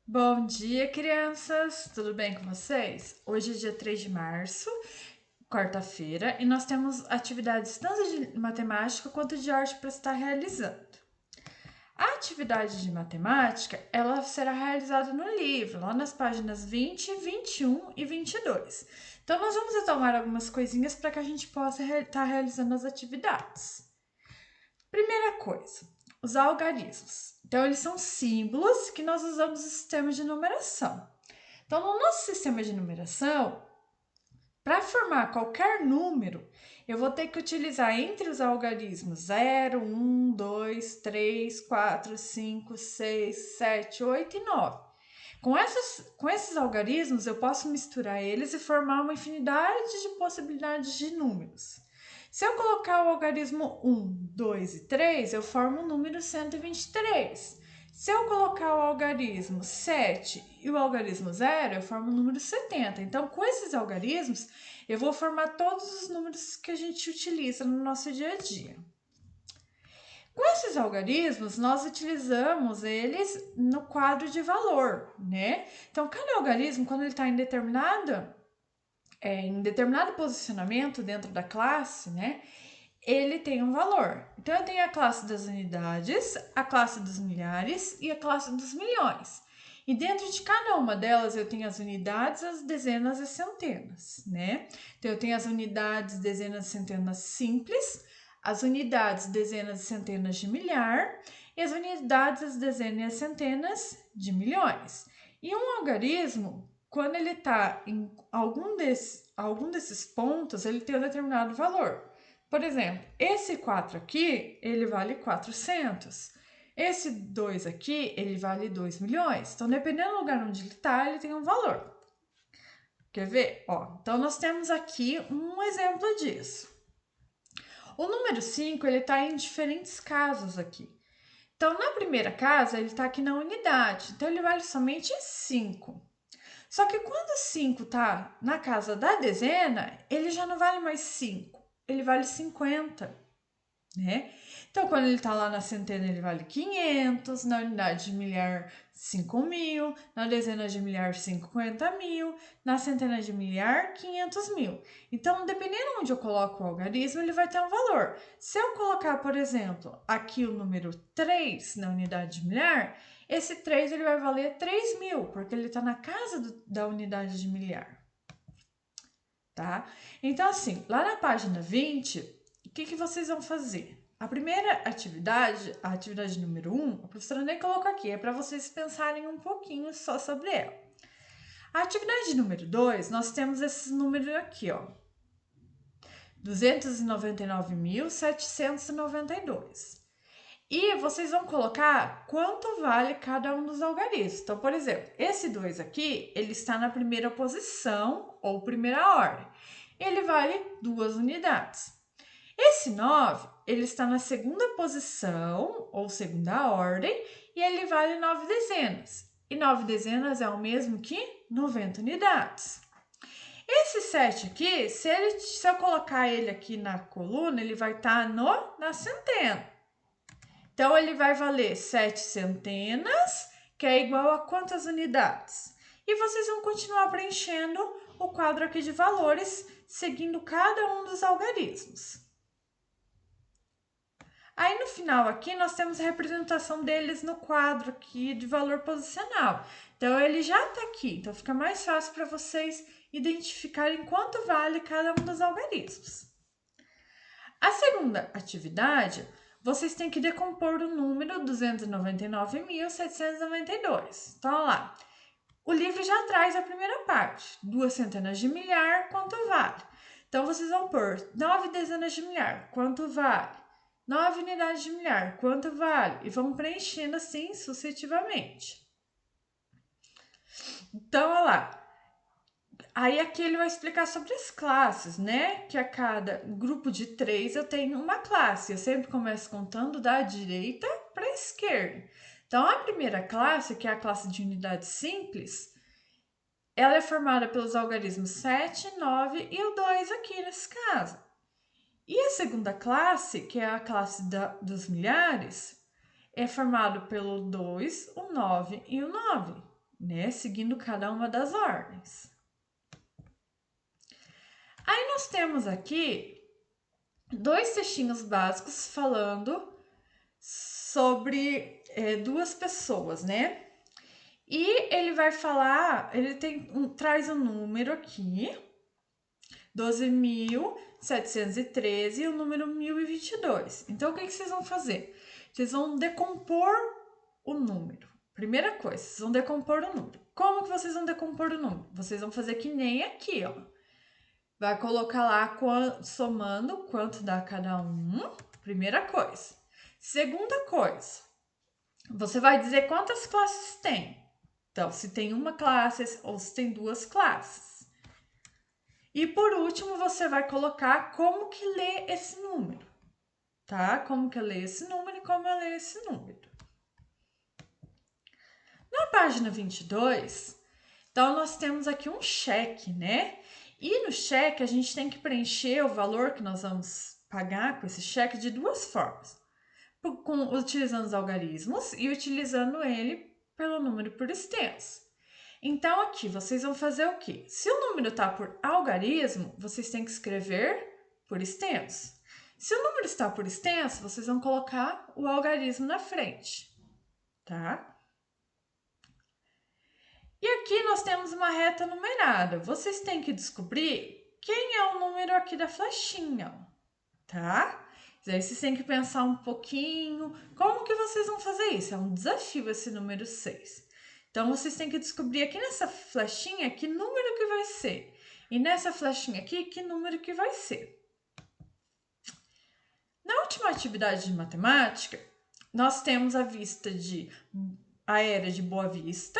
Bom dia, crianças! Tudo bem com vocês? Hoje é dia 3 de março, quarta-feira, e nós temos atividades tanto de matemática quanto de arte para estar realizando. A atividade de matemática, ela será realizada no livro, lá nas páginas 20, 21 e 22. Então, nós vamos retomar algumas coisinhas para que a gente possa estar realizando as atividades. Primeira coisa, os algarismos. Então, eles são símbolos que nós usamos no sistema de numeração. Então, no nosso sistema de numeração, para formar qualquer número, eu vou ter que utilizar entre os algarismos 0, 1, 2, 3, 4, 5, 6, 7, 8 e 9. Com esses algarismos, eu posso misturar eles e formar uma infinidade de possibilidades de números. Se eu colocar o algarismo 1, 2 e 3, eu formo o número 123. Se eu colocar o algarismo 7 e o algarismo 0, eu formo o número 70. Então, com esses algarismos, eu vou formar todos os números que a gente utiliza no nosso dia a dia. Com esses algarismos, nós utilizamos eles no quadro de valor, né? Então, cada algarismo, quando ele está em determinado posicionamento dentro da classe, né? Ele tem um valor. Então, eu tenho a classe das unidades, a classe dos milhares e a classe dos milhões. E dentro de cada uma delas eu tenho as unidades, as dezenas e centenas, né? Então, eu tenho as unidades, dezenas e centenas simples, as unidades, dezenas e centenas de milhar e as unidades, as dezenas e as centenas de milhões. E um algarismo, quando ele está em algum desses pontos, ele tem um determinado valor. Por exemplo, esse 4 aqui, ele vale 400. Esse 2 aqui, ele vale 2 milhões. Então, dependendo do lugar onde ele está, ele tem um valor. Quer ver? Ó, então, nós temos aqui um exemplo disso. O número 5, ele está em diferentes casas aqui. Então, na primeira casa, ele está aqui na unidade. Então, ele vale somente 5. Só que quando 5 está na casa da dezena, ele já não vale mais 5. Ele vale 50. Né? Então, quando ele está lá na centena, ele vale 500, na unidade de milhar, 5.000, na dezena de milhar, 50.000, na centena de milhar, 500.000. Então, dependendo onde eu coloco o algarismo, ele vai ter um valor. Se eu colocar, por exemplo, aqui o número 3 na unidade de milhar, esse 3 ele vai valer 3.000, porque ele está na casa da unidade de milhar. Tá? Então, assim, lá na página 20, o que vocês vão fazer? A primeira atividade, a atividade número 1, a professora nem colocou aqui, é para vocês pensarem um pouquinho só sobre ela. A atividade número 2, nós temos esses números aqui, ó. 299.792. E vocês vão colocar quanto vale cada um dos algarismos. Então, por exemplo, esse 2 aqui, ele está na primeira posição ou primeira ordem. Ele vale 2 unidades. Esse 9, ele está na segunda posição ou segunda ordem e ele vale 9 dezenas. E 9 dezenas é o mesmo que 90 unidades. Esse 7 aqui, se eu colocar ele aqui na coluna, ele vai estar na centena. Então, ele vai valer 7 centenas, que é igual a quantas unidades? E vocês vão continuar preenchendo o quadro aqui de valores, seguindo cada um dos algarismos. Aí, no final aqui, nós temos a representação deles no quadro aqui de valor posicional. Então, ele já está aqui. Então, fica mais fácil para vocês identificarem quanto vale cada um dos algarismos. A segunda atividade, vocês têm que decompor o número 299.792. Então, olha lá. O livro já traz a primeira parte. 2 centenas de milhar, quanto vale? Então, vocês vão pôr 9 dezenas de milhar, quanto vale? 9 unidades de milhar, quanto vale? E vão preenchendo assim sucessivamente. Então, olha lá. Aí aqui ele vai explicar sobre as classes, né? Que a cada grupo de 3 eu tenho uma classe. Eu sempre começo contando da direita para a esquerda. Então, a primeira classe, que é a classe de unidades simples, ela é formada pelos algarismos 7, 9 e o 2 aqui nesse caso. E a segunda classe, que é a classe dos milhares, é formado pelo 2, o 9 e o 9. né? Seguindo cada uma das ordens. Aí nós temos aqui 2 textinhos básicos falando sobre 2 pessoas, né? E ele vai falar, traz um número aqui, 12.713 e o número 1022. Então, o que vocês vão fazer? Vocês vão decompor o número. Primeira coisa, vocês vão decompor o número. Como que vocês vão decompor o número? Vocês vão fazer que nem aqui, ó. Vai colocar lá somando quanto dá cada um. Primeira coisa. Segunda coisa, você vai dizer quantas classes tem. Então, se tem uma classe ou se tem 2 classes. E por último, você vai colocar como que lê esse número, tá? Como que lê esse número e como eu leio esse número. Na página 22, então nós temos aqui um cheque, né? E no cheque a gente tem que preencher o valor que nós vamos pagar com esse cheque de 2 formas. Utilizando os algarismos e utilizando ele pelo número por extenso. Então, aqui, vocês vão fazer o quê? Se o número está por algarismo, vocês têm que escrever por extenso. Se o número está por extenso, vocês vão colocar o algarismo na frente, tá? E aqui nós temos uma reta numerada. Vocês têm que descobrir quem é o número aqui da flechinha, tá? Aí vocês têm que pensar um pouquinho, como que vocês vão fazer isso? É um desafio esse número 6. Então, vocês têm que descobrir aqui nessa flechinha que número que vai ser. E nessa flechinha aqui, que número que vai ser. Na última atividade de matemática, nós temos a vista aérea de Boa Vista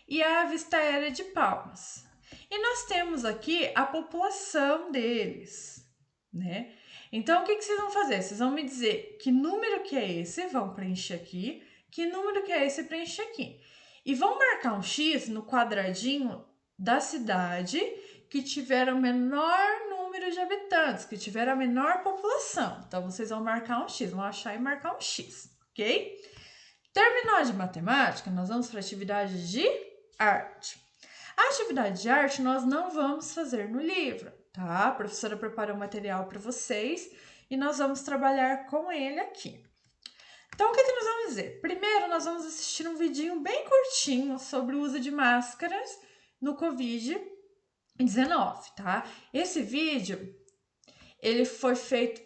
e a vista aérea de Palmas. E nós temos aqui a população deles, né? Então, o que vocês vão fazer? Vocês vão me dizer que número que é esse, vão preencher aqui, que número que é esse, preencher aqui. E vão marcar um X no quadradinho da cidade que tiver o menor número de habitantes, que tiver a menor população. Então, vocês vão marcar um X, vão achar e marcar um X, ok? Terminou de matemática, nós vamos para a atividade de arte. A atividade de arte nós não vamos fazer no livro, tá? A professora preparou o material para vocês e nós vamos trabalhar com ele aqui. Então, o que nós vamos dizer? Primeiro, nós vamos assistir um vidinho bem curtinho sobre o uso de máscaras no Covid-19, tá? Esse vídeo, ele foi feito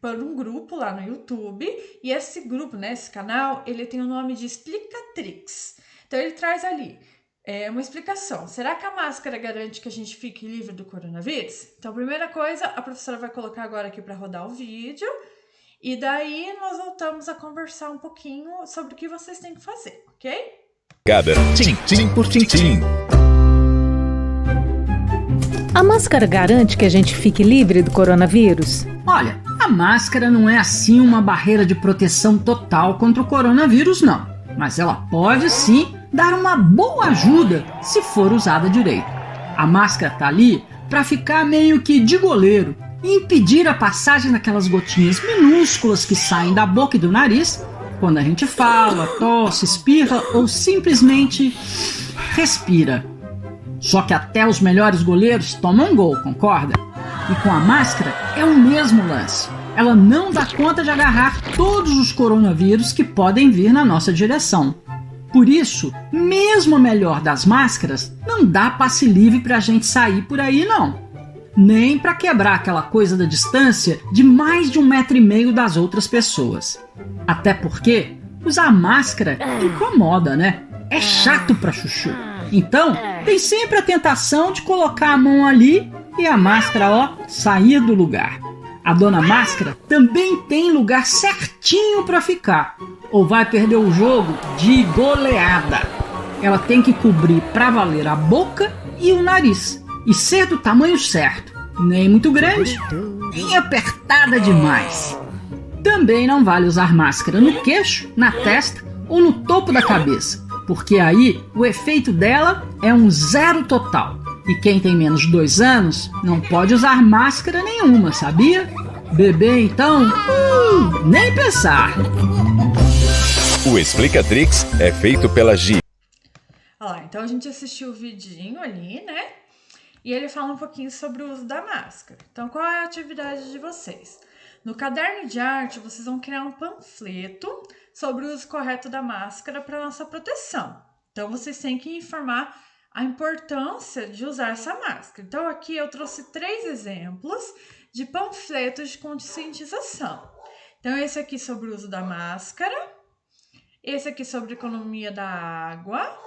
por um grupo lá no YouTube, e esse grupo, né, esse canal, ele tem o nome de Explicatrix. Então, ele traz ali uma explicação. Será que a máscara garante que a gente fique livre do coronavírus? Então, primeira coisa, a professora vai colocar agora aqui para rodar o vídeo, e daí nós voltamos a conversar um pouquinho sobre o que vocês têm que fazer, ok? Cada tintim por tintim. A máscara garante que a gente fique livre do coronavírus? Olha, a máscara não é assim uma barreira de proteção total contra o coronavírus, não. Mas ela pode sim dar uma boa ajuda se for usada direito. A máscara tá ali para ficar meio que de goleiro e impedir a passagem daquelas gotinhas minúsculas que saem da boca e do nariz quando a gente fala, tosse, espirra ou simplesmente respira. Só que até os melhores goleiros tomam gol, concorda? E com a máscara é o mesmo lance. Ela não dá conta de agarrar todos os coronavírus que podem vir na nossa direção. Por isso, mesmo a melhor das máscaras, não dá passe livre pra gente sair por aí, não. Nem pra quebrar aquela coisa da distância de mais de 1,5 metro das outras pessoas. Até porque usar máscara incomoda, né? É chato pra chuchu. Então, tem sempre a tentação de colocar a mão ali e a máscara, ó, sair do lugar. A dona Máscara também tem lugar certinho para ficar, ou vai perder o jogo de goleada. Ela tem que cobrir para valer a boca e o nariz, e ser do tamanho certo, nem muito grande, nem apertada demais. Também não vale usar máscara no queixo, na testa ou no topo da cabeça, porque aí o efeito dela é um 0 total. E quem tem menos de 2 anos não pode usar máscara nenhuma, sabia? Bebê, então, nem pensar. O O Explicatrix é feito pela Gi. Olha lá, então a gente assistiu o vidinho ali, né? E ele fala um pouquinho sobre o uso da máscara. Então, qual é a atividade de vocês? No caderno de arte, vocês vão criar um panfleto sobre o uso correto da máscara para nossa proteção. Então, vocês têm que informar a importância de usar essa máscara. Então, aqui eu trouxe 3 exemplos de panfletos de conscientização. Então, esse aqui sobre o uso da máscara, esse aqui sobre economia da água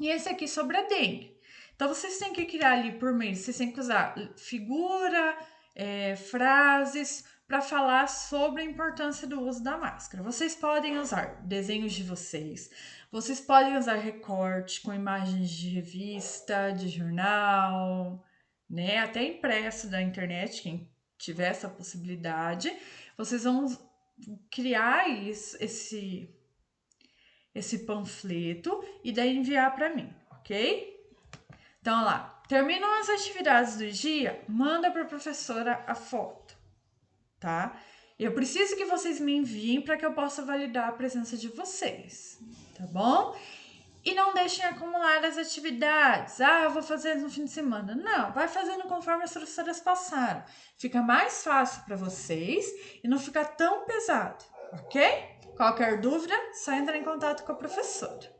e esse aqui sobre a dengue. Então, vocês têm que criar ali por mês, vocês têm que usar figura, frases para falar sobre a importância do uso da máscara. Vocês podem usar desenhos de vocês podem usar recorte com imagens de revista, de jornal, né? Até impresso da internet, quem tiver essa possibilidade. Vocês vão criar esse panfleto e daí enviar para mim, ok? Então, olha lá, terminam as atividades do dia, manda para a professora a foto, tá? Eu preciso que vocês me enviem para que eu possa validar a presença de vocês, tá bom? E não deixem acumular as atividades. Ah, eu vou fazer no fim de semana. Não, vai fazendo conforme as professoras passaram. Fica mais fácil para vocês e não fica tão pesado, ok? Qualquer dúvida, só entrar em contato com a professora.